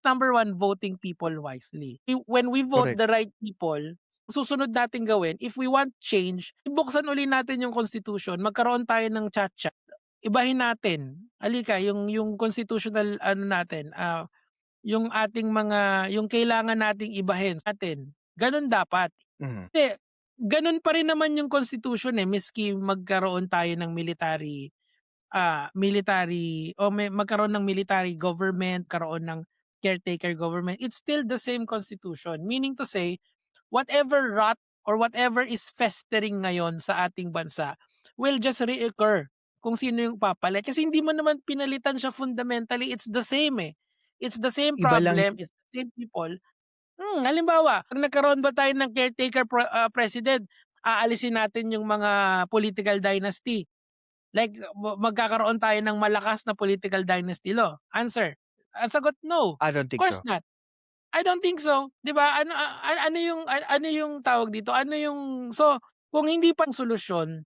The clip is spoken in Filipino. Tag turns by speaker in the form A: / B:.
A: number one, voting people wisely. When we vote
B: Correct.
A: the right people, susunod natin gawin, if we want change, buksan uli natin yung constitution, magkaroon tayo ng chat-chat, ibahin natin. Halika, yung constitutional ano natin, yung ating mga yung kailangan nating ibahin natin. Gano'n dapat.
B: Mhm.
A: Kasi gano'n pa rin naman yung constitution, eh, maski magkaroon tayo ng military o magkaroon ng military government, karoon ng caretaker government, it's still the same constitution. Meaning to say, whatever rot or whatever is festering ngayon sa ating bansa will just reoccur kung sino yung papalit. Kasi hindi mo naman pinalitan siya fundamentally. It's the same eh. It's the same
B: Iba lang
A: problem. It's the same people. Halimbawa, pag nagkaroon ba tayo ng caretaker president, aalisin natin yung mga political dynasty. Like magkakaroon tayo ng malakas na political dynasty law? Answer, ang sagot, no.
B: I don't
A: Of
B: think
A: course
B: so.
A: not. I don't think so, 'di ba? Ano yung tawag dito, ano yung so kung hindi pa solusyon